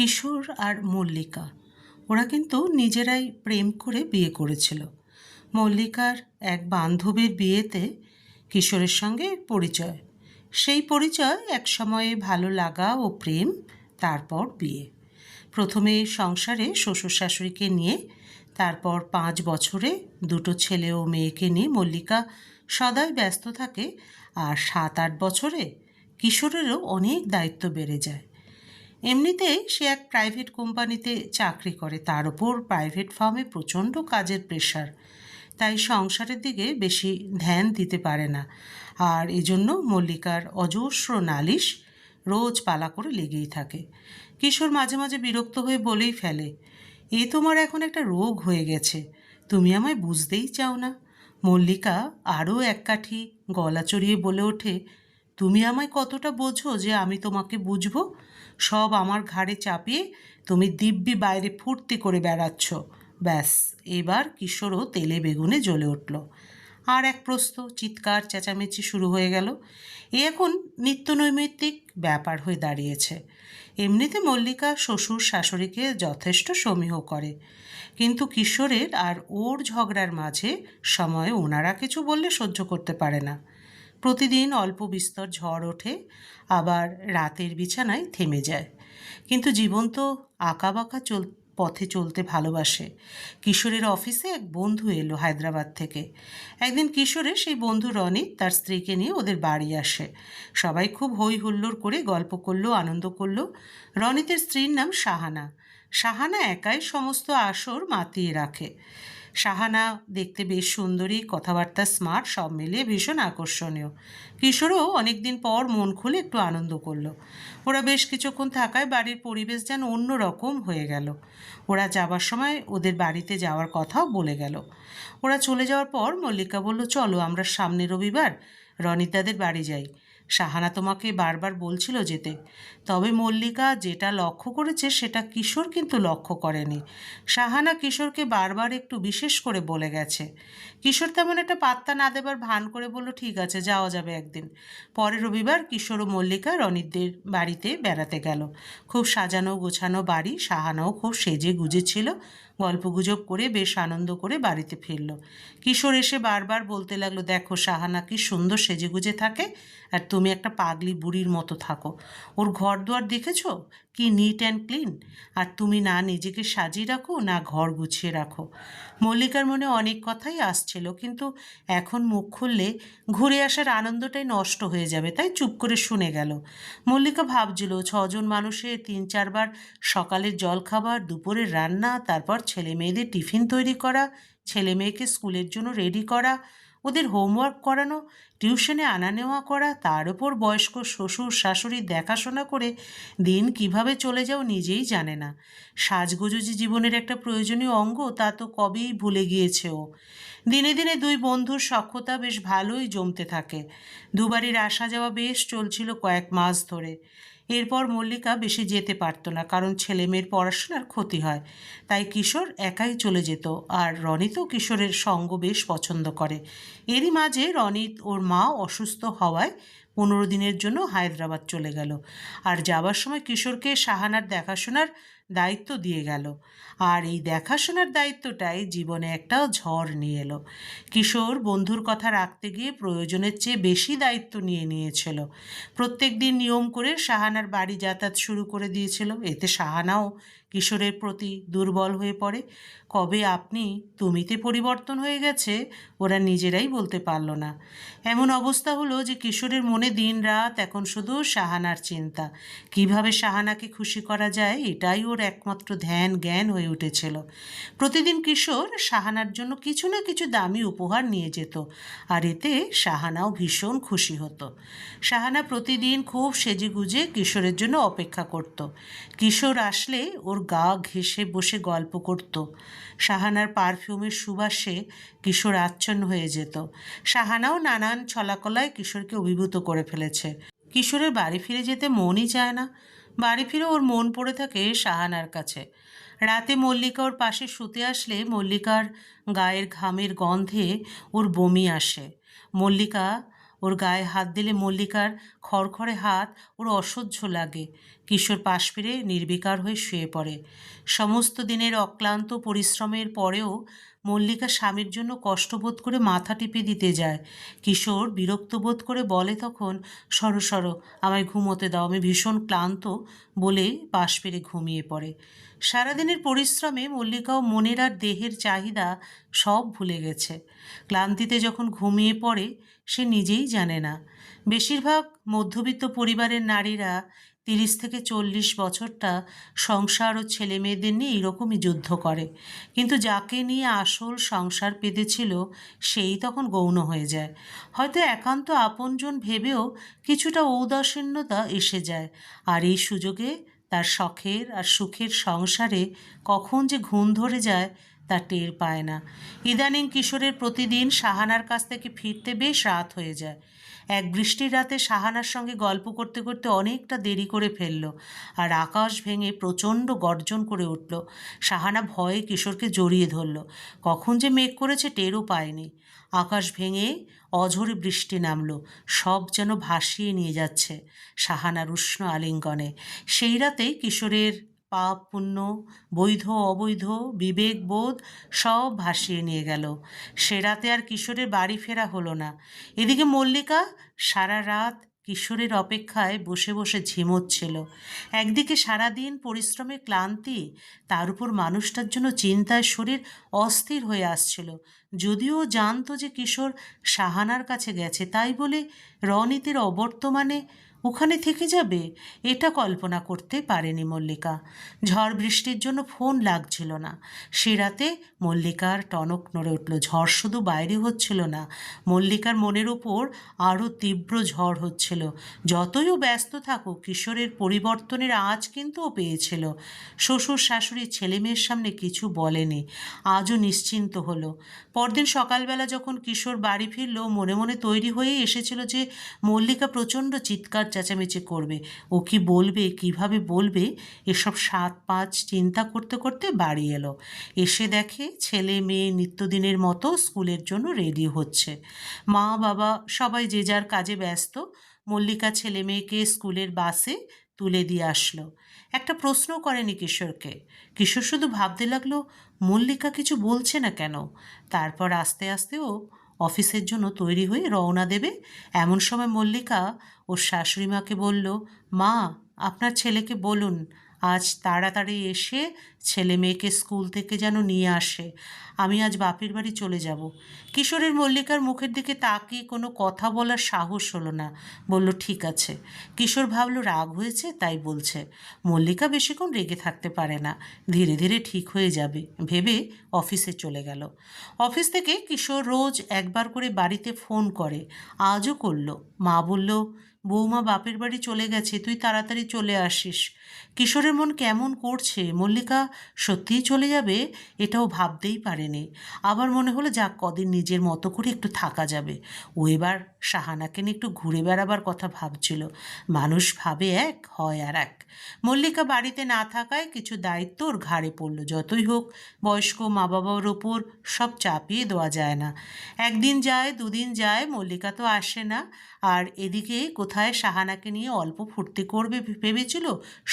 কিশোর আর মল্লিকা ওরা কিন্তু নিজেরাই প্রেম করে বিয়ে করেছিল। মল্লিকার এক বান্ধবীর বিয়েতে কিশোরের সঙ্গে পরিচয়। সেই পরিচয় এক সময়ে ভালো লাগা ও প্রেম, তারপর বিয়ে। প্রথমে সংসারে শ্বশুর শাশুড়িকে নিয়ে, তারপর 5 বছরে দুটো ছেলে ও মেয়েকে নিয়ে মল্লিকা সদাই ব্যস্ত থাকে। আর 7-8 বছরে কিশোরেরও অনেক দায়িত্ব বেড়ে যায়। এমনিতেই সে এক প্রাইভেট কোম্পানিতে চাকরি করে, তার উপর প্রাইভেট ফার্মে প্রচণ্ড কাজের প্রেশার, তাই সংসারের দিকে বেশি ধ্যান দিতে পারে না। আর এজন্য মল্লিকার অজস্র নালিশ রোজ পালা করে লেগেই থাকে। কিশোর মাঝে মাঝে বিরক্ত হয়ে বলেই ফেলে, এ তোমার এখন একটা রোগ হয়ে গেছে, তুমি আমায় বুঝতেই চাও না। মল্লিকা আরও এক কাঠি গলা চড়িয়ে বলে ওঠে, তুমি আমায় কতটা বোঝো যে আমি তোমাকে বুঝবো? সব আমার ঘাড়ে চাপিয়ে তুমি দিব্যি বাইরে ফুর্তি করে বেড়াচ্ছ। ব্যাস, এবার কিশোরও তেলে বেগুনে জ্বলে উঠল। আর এক প্রস্ত চিৎকার চেঁচামেচি শুরু হয়ে গেল। এ এখন নিত্যনৈমিত্তিক ব্যাপার হয়ে দাঁড়িয়েছে। এমনিতে মল্লিকা শ্বশুর শাশুড়িকে যথেষ্ট সমীহ করে, কিন্তু কিশোরের আর ওর ঝগড়ার মাঝে সময়ে ওনারা কিছু বললে সহ্য করতে পারে না। প্রতিদিন অল্প বিস্তর ঝড় ওঠে, আবার রাতের বিছানায় থেমে যায়। কিন্তু জীবন তো আঁকাবাঁকা পথে চলতে ভালোবাসে। কিশোরের অফিসে এক বন্ধু এলো হায়দ্রাবাদ থেকে। একদিন কিশোরের সেই বন্ধু রনিত তার স্ত্রীকে নিয়ে ওদের বাড়ি আসে। সবাই খুব হই হুল্লোড় করে গল্প করলো, আনন্দ করলো। রনিতের স্ত্রীর নাম সাহানা। সাহানা একাই সমস্ত আসর মাতিয়ে রাখে। সাহানা দেখতে বেশ সুন্দরী, কথাবার্তা স্মার্ট, সব মিলিয়ে ভীষণ আকর্ষণীয়। কিশোরও অনেকদিন পর মন খুলে একটু আনন্দ করলো। ওরা বেশ কিছুক্ষণ থাকায় বাড়ির পরিবেশ যেন অন্য রকম হয়ে গেল। ওরা যাবার সময় ওদের বাড়িতে যাওয়ার কথাও বলে গেল। ওরা চলে যাওয়ার পর মল্লিকা বলল, চলো আমরা সামনের রবিবার রনিতাদের বাড়ি যাই। সাহানা তোমাকে বারবার বলছিল যেতে। তবে মল্লিকা যেটা লক্ষ্য করেছে সেটা কিশোর কিন্তু লক্ষ্য করেনি। সাহানা কিশোরকে বারবার একটু বিশেষ করে বলে গেছে। কিশোর তেমন একটা পাত্তা না দেবার ভান করে বলল, ঠিক আছে, যাওয়া যাবে একদিন। পরের রবিবার কিশোর ও মল্লিকা রনিতদের বাড়িতে বেড়াতে গেল। খুব সাজানো গোছানো বাড়ি, সাহানাও খুব সেজে গুজে ছিল। গল্পগুজব করে বেশ আনন্দ করে বাড়িতে ফিরল। কিশোর এসে বারবার বলতে লাগলো, দেখো সাহানা কি সুন্দর সেজে গুজে থাকে, আর তুমি একটা পাগলি বুড়ির মতো থাকো। ওর ঘর দুয়ার দেখেছ কি নিট অ্যান্ড ক্লিন, আর তুমি না নিজেকে সাজিয়ে রাখো না ঘর গুছিয়ে রাখো। মল্লিকার মনে অনেক কথাই আসছিল, কিন্তু এখন মুখ খুললে ঘুরে আসার আনন্দটাই নষ্ট হয়ে যাবে, তাই চুপ করে শুনে গেল। মল্লিকা ভাবছিল 6 জন মানুষের 3-4 বার সকালের জলখাবার, দুপুরের রান্না, তারপর ছেলে মেয়েদের টিফিন তৈরি করা, ছেলে মেয়েকে স্কুলের জন্য রেডি করা, ওদের হোমওয়ার্ক করানো, টিউশনে আনা নেওয়া করা, তার উপর বয়স্ক শ্বশুর শাশুড়ির দেখাশোনা করে দিন কিভাবে চলে যাও নিজেই জানে না। সাজগোজ যে জীবনের একটা প্রয়োজনীয় অঙ্গ, তা তো কবেই ভুলে গিয়েছে ও। দিনে দিনে দুই বন্ধুর সখ্যতা বেশ ভালোই জমতে থাকে। দুবারই আসা যাওয়া বেশ চলছিল কয়েক মাস ধরে। এরপর মল্লিকা বেশি যেতে পারত না, কারণ ছেলে মেয়ের পড়াশোনার ক্ষতি হয়। তাই কিশোর একাই চলে যেত, আর রনিতও কিশোরের সঙ্গ বেশ পছন্দ করে। এরই মাঝে রনিত ওর মা অসুস্থ হওয়ায় 15 দিনের জন্য হায়দ্রাবাদ চলে গেল। আর যাবার সময় কিশোরকে সাহানার দেখাশোনার দায়িত্ব দিয়ে গেল। আর এই দেখাশোনার দায়িত্বটাই জীবনে একটা ঝড় নিয়ে এলো। কিশোর বন্ধুর কথা রাখতে গিয়ে প্রয়োজনের চেয়ে বেশি দায়িত্ব নিয়ে নিয়েছিল। প্রত্যেক দিন নিয়ম করে সাহানার বাড়ি যাতায়াত শুরু করে দিয়েছিল। এতে সাহানাও কিশোরের প্রতি দুর্বল হয়ে পড়ে। কবে আপনি তুমিতে পরিবর্তন হয়ে গেছে ওরা নিজেরাই বলতে পারল না। এমন অবস্থা হলো যে কিশোরের মনে দিন রাত এখন শুধু সাহানার চিন্তা। কিভাবে সাহানাকে খুশি করা যায়, এটাই ওর একমাত্র ধ্যান জ্ঞান হয়ে উঠেছিল। প্রতিদিন কিশোর সাহানার জন্য কিছু না কিছু দামি উপহার নিয়ে যেত, আর এতে সাহানাও ভীষণ খুশি হতো। সাহানা প্রতিদিন খুব সেজেগুজে কিশোরের জন্য অপেক্ষা করত। কিশোর আসলে ওর গা ঘেঁষে বসে গল্প করত। সাহানার পারফিউমের সুবাসে কিশোর আচ্ছন্ন হয়ে যেত। সাহানাও নানান ছলাকলায় কিশোরকে অভিভূত করে ফেলেছে। কিশোরের বাড়ি ফিরে যেতে মনই চায় না। বাড়ি ফিরে ওর মন পড়ে থাকে সাহানার কাছে। রাতে মল্লিকা ওর পাশে শুতে আসলে মল্লিকার গায়ের ঘামের গন্ধে ওর বমি আসে। মল্লিকা ওর গায়ে হাত দিলে মল্লিকার খড়খড়ে হাত ওর অসহ্য লাগে। কিশোর পাশ ফিরে নির্বিকার হয়ে শুয়ে পড়ে। সমস্ত দিনের অক্লান্ত পরিশ্রমের পরেও মল্লিকা স্বামীর জন্য কষ্টবোধ করে মাথা টিপে দিতে যায়। কিশোর বিরক্ত বোধ করে বলে তখন, সরো সরো, আমায় ঘুমোতে দাও, আমি ভীষণ ক্লান্ত, বলে পাশ ফিরে ঘুমিয়ে পড়ে। সারাদিনের পরিশ্রমে মল্লিকাও মনের আর দেহের চাহিদা সব ভুলে গেছে। ক্লান্তিতে যখন ঘুমিয়ে পড়ে সে নিজেই জানে না। বেশিরভাগ মধ্যবিত্ত পরিবারের নারীরা 30 থেকে 40 বছরটা সংসার ও ছেলে মেয়েদের নিয়ে এরকমই যুদ্ধ করে, কিন্তু যাকে নিয়ে আসল সংসার পেতেছিল সেই তখন গৌণ হয়ে যায়। হয়তো একান্ত আপনজন ভেবেও কিছুটা ঔদাসীন্যতা এসে যায়, আর এই সুযোগে তার শখের আর সুখের সংসারে কখন যে ঘুণ ধরে যায় তা টের পায় না। ইদানিং কিশোরের প্রতিদিন সাহানার কাছ থেকে ফিরতে বেশ রাত হয়ে যায়। এক বৃষ্টির রাতে সাহানার সঙ্গে গল্প করতে করতে অনেকটা দেরি করে ফেলল, আর আকাশ ভেঙে প্রচণ্ড গর্জন করে উঠল। সাহানা ভয়ে কিশোরকে জড়িয়ে ধরল। কখন যে মেঘ করেছে টেরও পায়নি। আকাশ ভেঙে অঝোরে বৃষ্টি নামল, সব যেন ভাসিয়ে নিয়ে যাচ্ছে সাহানার উষ্ণ আলিঙ্গনে। সেই রাতেই কিশোরের পাপ পুণ্য, বৈধ অবৈধ, বিবেকবোধ সব ভাসিয়ে নিয়ে গেল। সে রাতে আর কিশোরের বাড়ি ফেরা হলো না। এদিকে মল্লিকা সারা রাত কিশোরের অপেক্ষায় বসে বসে ঝিমোচ্ছিল। একদিকে সারাদিন পরিশ্রমের ক্লান্তি, তার উপর মানুষটার জন্য চিন্তায় শরীর অস্থির হয়ে আসছিল। যদিও জানতো যে কিশোর সাহানার কাছে গেছে, তাই বলে রনিতের অবর্তমানে ওখানে থেকে যাবে এটা কল্পনা করতে পারেনি মল্লিকা। ঝড় বৃষ্টির জন্য ফোন লাগছিল না। সে রাতে মল্লিকার টনক নড়ে উঠল। ঝড় শুধু বাইরে হচ্ছিল না, মল্লিকার মনের উপর আরও তীব্র ঝড় হচ্ছিল। যতই ও ব্যস্ত থাকুক, কিশোরের পরিবর্তনের আঁচ কিন্তু ও পেয়েছিল। শ্বশুর শাশুড়ি ছেলে মেয়ের সামনে কিছু বলেনি, আজও নিশ্চিন্ত হলো। পরদিন সকালবেলা যখন কিশোর বাড়ি ফিরল, মনে মনে তৈরি হয়েই এসেছিল যে মল্লিকা প্রচণ্ড চিৎকার চেঁচামেচি করবে। ও কি বলবে, কিভাবে বলবে, এসব 7-5 চিন্তা করতে করতে বাড়ি এলো। এসে দেখে ছেলে মেয়ে নিত্যদিনের মতো স্কুলের জন্য রেডি হচ্ছে। মা বাবা সবাই যে যার কাজে ব্যস্ত। মল্লিকা ছেলে মেয়েকে স্কুলের বাসে তুলে দিয়ে আসলো। একটা প্রশ্ন করেনি কিশোরকে। কিশোর শুধু ভাবতে লাগলো, মল্লিকা কিছু বলছে না কেন। তারপর আস্তে আস্তে ও অফিসের জন্য তৈরি হয়ে রওনা দেবে। এমন সময় মল্লিকা ওর শাশুড়ি মাকে বলল, মা, আপনার ছেলেকে বলুন আজ তাড়াতাড়ি এসে ছেলে মেয়েকে স্কুল থেকে যেন নিয়ে আসে। আমি আজ বাপের বাড়ি চলে যাব। কিশোরের মল্লিকার মুখের দিকে তাকিয়ে কোনো কথা বলার সাহস হলো না। বলল, ঠিক আছে। কিশোর ভাবল রাগ হয়েছে তাই বলছে। মল্লিকা বেশিক্ষণ রেগে থাকতে পারে না, ধীরে ধীরে ঠিক হয়ে যাবে ভেবে অফিসে চলে গেল। অফিস থেকে কিশোর রোজ একবার করে বাড়িতে ফোন করে, আজও করলো। মা বলল, বৌমা বাপের বাড়ি চলে গেছে, তুই তাড়াতাড়ি চলে আসিস। কিশোরের মন কেমন করছে, মল্লিকা সত্যিই চলে যাবে এটাও ভাবতেই পারেনি। আবার মনে হলো যাক, কদিন নিজের মতো করে একটু থাকা যাবে। ও এবার সাহানাকে নিয়ে একটু ঘুরে বেড়াবার কথা ভাবছিল। মানুষ ভাবে এক, হয় আর এক। মল্লিকা বাড়িতে না থাকায় কিছু দায়িত্ব ওর ঘাড়ে পড়ল। যতই হোক, বয়স্ক মা বাবার ওপর সব চাপিয়ে দেওয়া যায় না। একদিন যায়, দুদিন যায়, মল্লিকা তো আসে না। আর এদিকে কোথায় সাহানাকে নিয়ে অল্প ফুর্তি করবে ভেবেছিল,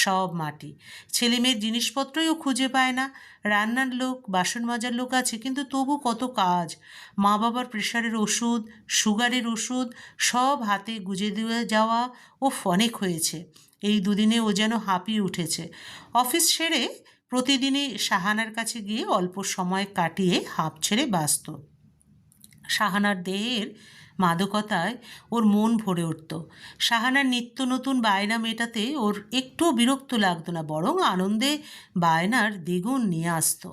সব মাটি। ছেলে মেয়ের জিনিসপত্রই ও খুঁজে পায় না। রান্নার লোক, বাসন মাজার লোক আছে, কিন্তু তবু কত কাজ। মা বাবার প্রেশারের ওষুধ, সুগারের ওষুধ সব হাতে গুজে দিয়ে যাওয়া ও অনেক হয়েছে। এই দুদিনে ও যেন হাঁপিয়ে উঠেছে। অফিস সেরে প্রতিদিনই সাহানার কাছে গিয়ে অল্প সময় কাটিয়ে হাঁপ ছেড়ে বাঁচত। সাহানার দেহের মাদকতায় ওর মন ভরে উঠত। সাহানার নিত্য নতুন বায়না মেটাতে ওর একটুও বিরক্ত লাগতো না, বরং আনন্দে বায়নার দ্বিগুণ নিয়ে আসতো।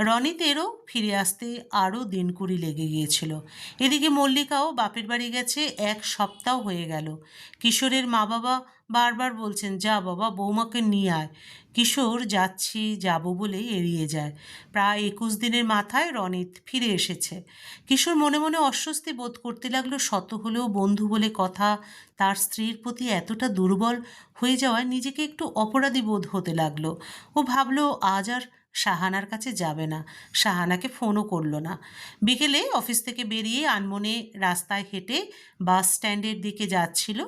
রনিতেরও ফিরে আসতে আরও দিনকুড়ি লেগে গিয়েছিল। এদিকে মল্লিকাও বাপের বাড়ি গেছে 1 সপ্তাহ হয়ে গেল। কিশোরের মা বাবা বারবার বলছেন, যা বাবা, বৌমাকে নিয়ে আয়। কিশোর যাচ্ছি যাব বলে এড়িয়ে যায়। প্রায় 21 দিনের মাথায় রনিত ফিরে এসেছে। কিশোর মনে মনে অস্বস্তি বোধ করতে লাগলো। শত হলেও বন্ধু বলে কথা, তার স্ত্রীর প্রতি এতটা দুর্বল হয়ে যাওয়ায় নিজেকে একটু অপরাধী বোধ হতে লাগলো। ও ভাবলো আজ আর সাহানার কাছে যাবে না। সাহানাকে ফোনও করলো না। বিকেলে অফিস থেকে বেরিয়ে আনমনে রাস্তায় হেঁটে বাস স্ট্যান্ডের দিকে যাচ্ছিল।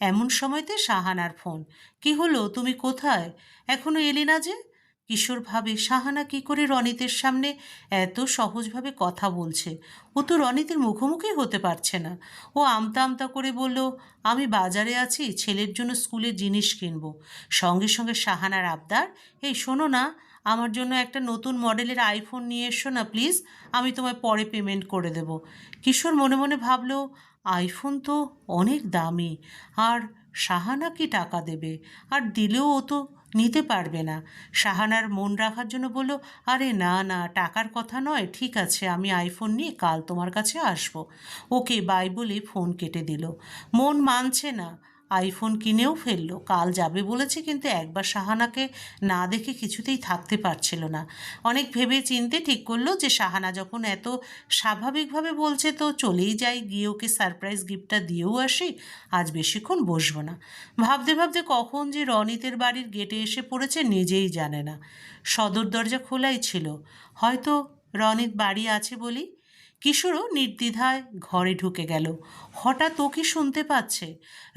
এমন সময়তে সাহানার ফোন। কি হলো, তুমি কোথায়? এখনো এলি না যে? কিশোর ভাবে সাহানা কি করে রনিতের সামনে এত সহজভাবে কথা বলছে। ও তো রনিতের মুখোমুখি হতে পারছে না। ও আমতা আমতা করে বলল, আমি বাজারে আছি, ছেলের জন্য স্কুলের জিনিস কিনবো। সঙ্গে সঙ্গে সাহানার আবদার, এই শোনো না, আমার জন্য একটা নতুন মডেলের আইফোন নিয়ে এসো না প্লিজ, আমি তোমায় পরে পেমেন্ট করে দেব। কিশোর মনে মনে ভাবল, আইফোন তো অনেক দামি, আর সাহানা কি টাকা দেবে? আর দিলেও ও তো নিতে পারবে না। সাহানার মন রাখার জন্য বলল, আরে না না, টাকার কথা নয়, ঠিক আছে, আমি আইফোন নিয়ে কাল তোমার কাছে আসবো। ওকে বাই বলে ফোন কেটে দিল। মন মানছে না, আইফোন কিনেও ফেললো, কাল যাবে বলেছে, কিন্তু একবার সাহানাকে না দেখে কিছুতেই থাকতে পারছিল না। অনেক ভেবে চিনতে ঠিক করলো যে সাহানা যখন এত স্বাভাবিকভাবে বলছে তো চলেই যাই, গিয়ে ওকে সারপ্রাইজ গিফটটা দিয়েও আসি, আজ বেশিক্ষণ বসবো না। ভাবতে ভাবতে কখন যে রনিতের বাড়ির গেটে এসে পড়েছে নিজেই জানে না। সদর দরজা খোলাই ছিল, হয়তো রনিত বাড়ি আছে বলেই। কিশোরও নির্দ্বিধায় ঘরে ঢুকে গেল। হঠাৎ ও কি শুনতে পাচ্ছে,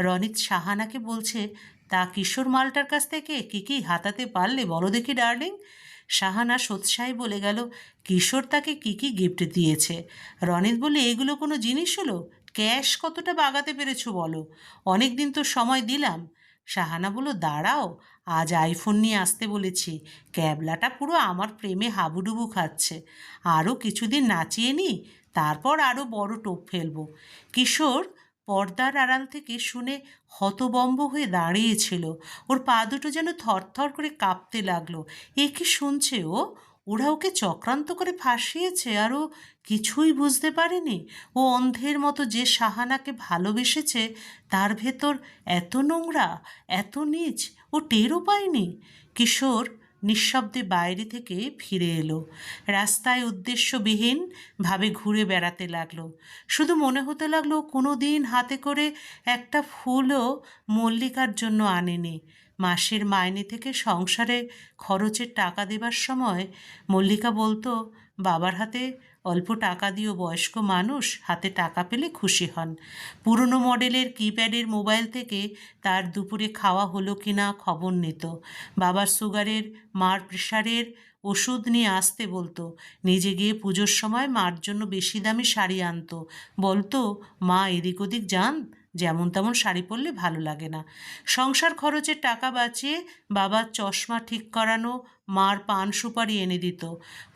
রনিত সাহানাকে বলছে, তা কিশোর মালটার কাছ থেকে কি কি হাতাতে পারলে বলো দেখি ডার্লিং। সাহানা সোৎসাহে বলে গেল, কিশোর তাকে কি কি গিফট দিয়েছে। রনিত বলে, এগুলো কোনো জিনিস হলো? ক্যাশ কতটা বাগাতে পেরেছো বলো, অনেক দিন তো সময় দিলাম। সাহানা বলল, দাঁড়াও, আজ আইফোন নিয়ে আসতে বলেছি, ক্যাবলাটা পুরো আমার প্রেমে হাবুডুবু খাচ্ছে, আরও কিছুদিন নাচিয়ে নিই, তারপর আরও বড় টোপ ফেলবো। কিশোর পর্দার আড়াল থেকে শুনে হতবম্ব হয়ে দাঁড়িয়েছিল। ওর পা দুটো যেন থরথর করে কাঁপতে লাগলো। এ কি শুনছে ও? ওরা ওকে চক্রান্ত করে ফাঁসিয়েছে, আর ও কিছুই বুঝতে পারেনি। ও অন্ধের মতো যে সাহানাকে ভালোবেসেছে তার ভেতর এত নোংরা, এত নীচ ও টেরও পায়নি। কিশোর নিঃশব্দে বাইরে থেকে ফিরে এলো। রাস্তায় উদ্দেশ্যবিহীন ভাবে ঘুরে বেড়াতে লাগলো। শুধু মনে হতে লাগলো কোনো দিন হাতে করে একটা ফুলও মল্লিকার জন্য আনেনি। মাসের মাইনে থেকে সংসারে খরচের টাকা দেবার সময় মল্লিকা বলতো, বাবার হাতে অল্প টাকা দিয়েও বয়স্ক মানুষ হাতে টাকা পেলে খুশি হন। পুরনো মডেলের কিপ্যাডের মোবাইল থেকে তার দুপুরে খাওয়া হলো কি না খবর নিত। বাবার সুগারের, মার প্রেশারের ওষুধ নিয়ে আসতে বলতো। নিজে গিয়ে পুজোর সময় মার জন্য বেশি দামি শাড়ি আনতো। বলতো, মা এদিক ওদিক যান, যেমন তেমন শাড়ি পরলে ভালো লাগে না। সংসার খরচের টাকা বাঁচিয়ে বাবার চশমা ঠিক করানো, মার পান সুপারি এনে দিত।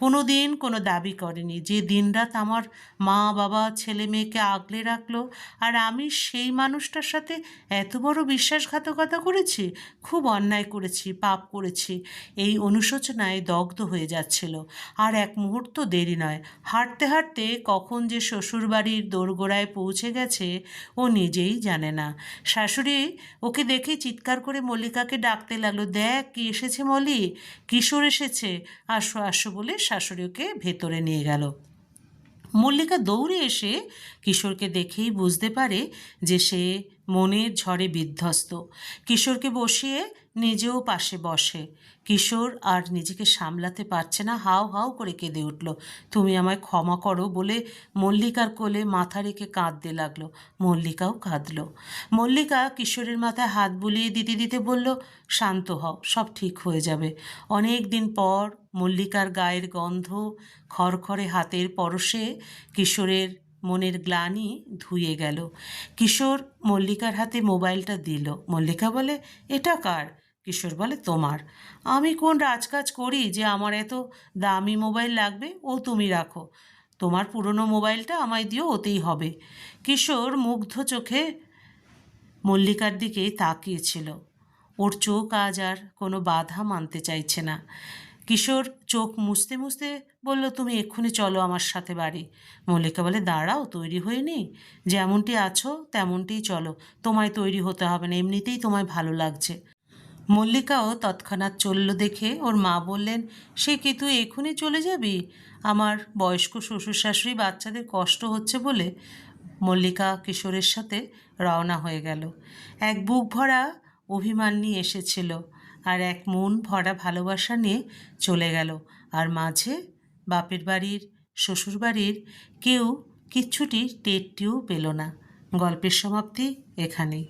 কোনো দিন কোনো দাবি করেনি যে দিনরাত আমার মা বাবা ছেলে মেয়েকে আগলে রাখলো, আর আমি সেই মানুষটার সাথে এত বড় বিশ্বাসঘাতকতা করেছি, খুব অন্যায় করেছি, পাপ করেছি। এই অনুশোচনায় দগ্ধ হয়ে যাচ্ছিল। আর এক মুহূর্ত দেরি নয়, হাঁটতে হাঁটতে কখন যে শ্বশুরবাড়ির দোরগোড়ায় পৌঁছে গেছে ও নিজেই জানে না। শাশুড়ি ওকে দেখে চিৎকার করে মল্লিকাকে ডাকতে লাগলো, দেখ কি এসেছে মলি, কিশোর এসেছে, আসো আসো বলে শাশুড়ি ওকে ভেতরে নিয়ে গেল। মল্লিকা দৌড়ে এসে কিশোরকে দেখেই বুঝতে পারে যে সে মনের ঝড়ে বিধ্বস্ত। কিশোরকে বসিয়ে নিজেও পাশে বসে। কিশোর আর নিজেকে সামলাতে পারছে না, হাউ হাউ করে কেঁদে উঠল। তুমি আমায় ক্ষমা করো বলে মল্লিকার কোলে মাথা রেখে কাঁদতে লাগলো। মল্লিকাও কাঁদল। মল্লিকা কিশোরের মাথায় হাত বুলিয়ে দিতে দিতে বলল, শান্ত হও, সব ঠিক হয়ে যাবে। অনেক দিন পর মল্লিকার গায়ের গন্ধ, খড়খড়ে হাতের পরশে কিশোরের মনের গ্লানি ধুয়ে গেল। কিশোর মল্লিকার হাতে মোবাইলটা দিল। মল্লিকা বলে, এটা কার? কিশোর বলে, তোমার। আমি কোন রাজকাজ করি যে আমার এত দামি মোবাইল লাগবে? ও তুমি রাখো, তোমার পুরনো মোবাইলটা আমায় দিও, ওতেই হবে। কিশোর মুগ্ধ চোখে মল্লিকার দিকে তাকিয়েছিল। ওর চোখ আজ আর কোনো বাধা মানতে চাইছে না। কিশোর চোখ মুছতে মুছতে বলল, তুমি এক্ষুনি চলো আমার সাথে বাড়ি। মল্লিকা বলে, দাঁড়াও, তৈরি হয়ে নি, যেমনটি আছো তেমনটিই চলো, তোমায় তৈরি হতে হবে না, এমনিতেই তোমায় ভালো লাগছে। মল্লিকাও তৎক্ষণাৎ চলল দেখে ওর মা বললেন, সে কি তুই এক্ষুনি চলে যাবি? আমার বয়স্ক শ্বশুর শাশুড়ি বাচ্চাদের কষ্ট হচ্ছে বলে। মল্লিকা কিশোরের সাথে রওনা হয়ে গেল। এক বুক ভরা অভিমান নিয়ে এসেছিল, আর এক মন ভরা ভালোবাসা নিয়ে চলে গেল। আর মাঝে বাপের বাড়ির, শ্বশুর বাড়ির কেউ কিচ্ছুটি টেরটিও পেল না। গল্পের সমাপ্তি এখানেই।